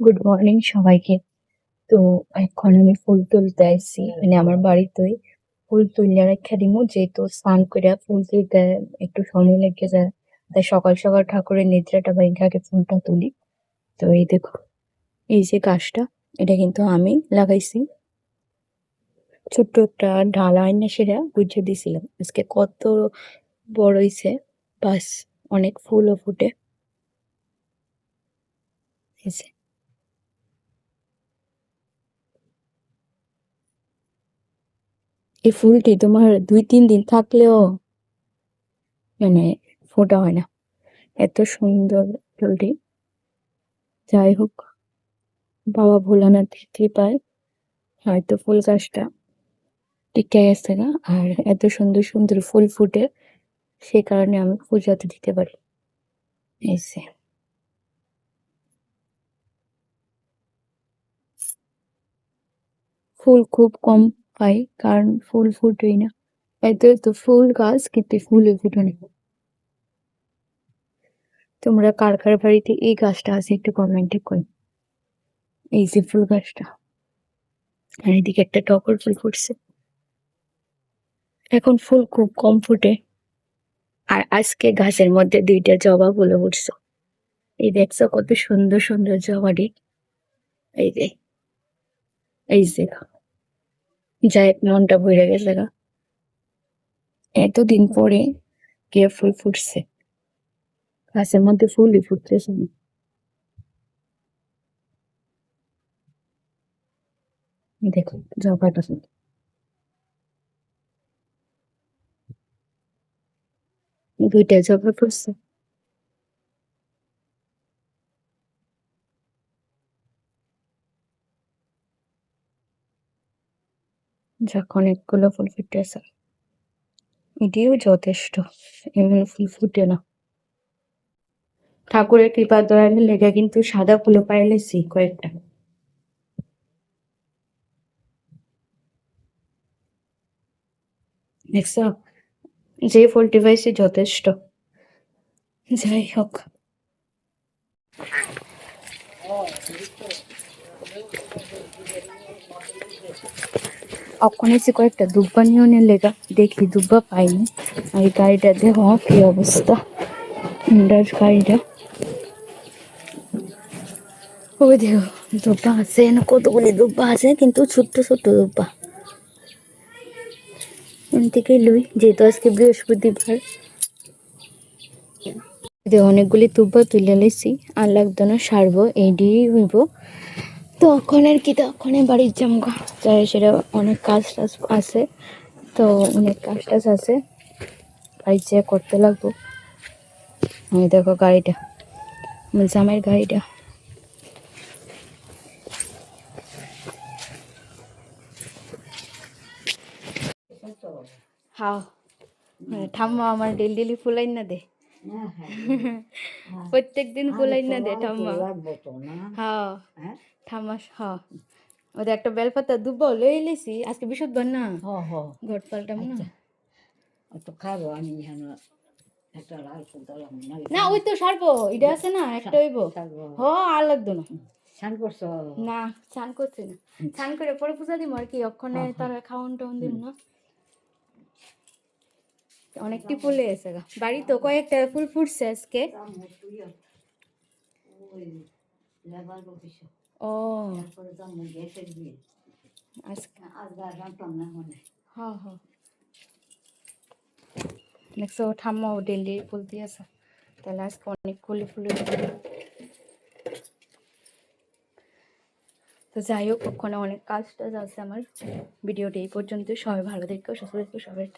Good morning সবাইকে। তো এখন আমি ফুল তুলতে আইছি, মানে আমার বাড়িতেই ফুল তুলিয়া রেখে দিমু, যেহেতু স্নান করে ফুল তুলতে একটু সময় লেগে যায়। তাই সকাল সকাল ঠাকুরের নিদ্রাটা ভেঙে আগে ফুলটা তুলি। তো এই দেখো, এই যে গাছটা, এটা কিন্তু আমি লাগাইছি। ছোট্ট একটা ডালা আইনা সেটা গুছিয়ে দিছিলাম, আজকে কত বড় হইছে। বাস, অনেক ফুলও ফুটে। এই যে, এই ফুলটি তোমার 2-3 দিন থাকলেও মানে ফোটা হয় না, এত সুন্দর ফুলটি। যাই হোক, বাবা ভোলানাথের কৃপায় হয়তো ফুল গাছটা টিকে গেছে না, আর এত সুন্দর সুন্দর ফুল ফুটে, সে কারণে আমি পূজাতে দিতে পারি। এই যে, ফুল খুব কম পাই, কারণ ফুল ফুটেই না। এত এত ফুল গাছ, কিন্তু ফুলে ফুটে না। তোমরা কার কার বাড়িতে এই গাছটা আছে একটু কমেন্টে করো। এই যে ফুল গাছটা, আর এদিকে একটা টগর ফুল ফুটছে। এখন ফুল খুব কম ফুটে, আর আজকে গাছের মধ্যে 2টা জবা ফুলও ফুটছে। এই দেখছো কত সুন্দর সুন্দর জবাটি। এই যে, এই যে, যাই মনটা ভরে গেছে গা, এতদিন পরে কে ফুল ফুটছে। গাছের মধ্যে ফুলই ফুটতেছে না। এই দেখো জবাটা, 2টা জবা ফুটছে। যখন অনেকগুলো ফুল ফুটেছে, এটিও যথেষ্ট, এমন ফুল ফুটে না। ঠাকুরের কৃপা দয়ালে লেগে কিন্তু সাদা ফুলও পাইলেছি কয়েকটা। দেখছো, যে ফুলটি পাইছি যথেষ্ট। যাই হোক, এখন এসে কয়েকটা দুব্বা নিয়ে লেগা, দেখি দুব্বা পাইনি। আর এই গাড়িটা দেখো কি অবস্থা, হুন্ডার গাড়িটা। ওই দেখো দুব্বা আছে না, কতগুলি দুব্বা আছে, কিন্তু ছোট্ট ছোট্ট দুব্বা। এখান থেকে লুই, যেহেতু আজকে বৃহস্পতিবার। অনেকগুলি দুব্বা তুলে লেছি, আর লাগতো না, সারবো এই দিয়ে হইব। তখন আর কি, তখন বাড়ির জামগা যাই, সেটা অনেক কাজ টাজ আছে। তো অনেক কাজ টাজ আছে, বাড়ি যেয়ে করতে লাগবো। আমি দেখো গাড়িটা, আমার জামাইয়ের গাড়িটা। হ্যাঁ, ঠাম্মা আমার ডেলি ফুলাই না দে, প্রত্যেক দিন ফুলাই না দে ঠাম্মা। হ্যাঁ, ঠাম্মা, হ্যাঁ। ওদের একটা বেলপাতা দুব্বা লই এলেছি, আজকে বৃহস্পতিবার না, ঘট পাল্টাম না। তো খাবো আমি না, ওই তো সারবো, এটা আছে না একটা, হইব। হ, আর লাগতো না। স্নান করছো না? স্নান করছি না, স্নান করে পরে পূজা দিব আর কি, ওখানে তারা খাওয়ান টাউন দিব না। অনেকটি ফুলে এসে গা, বাড়ি তো কয়েকটা ফুল ফুটছে আজকে। ও আজকে, হ্যাঁ হ্যাঁ, দেখছো ঠাম্মাও ডেলি ফুল দিয়েছে, তাহলে আজকে অনেক ফুলে ফুলে। তো যাই হোক, ওখানে অনেক কাজ টাজ আছে আমার। ভিডিওটি এই পর্যন্ত, সবাই ভালো দেখো, সুস্থ দেখো, সবাই।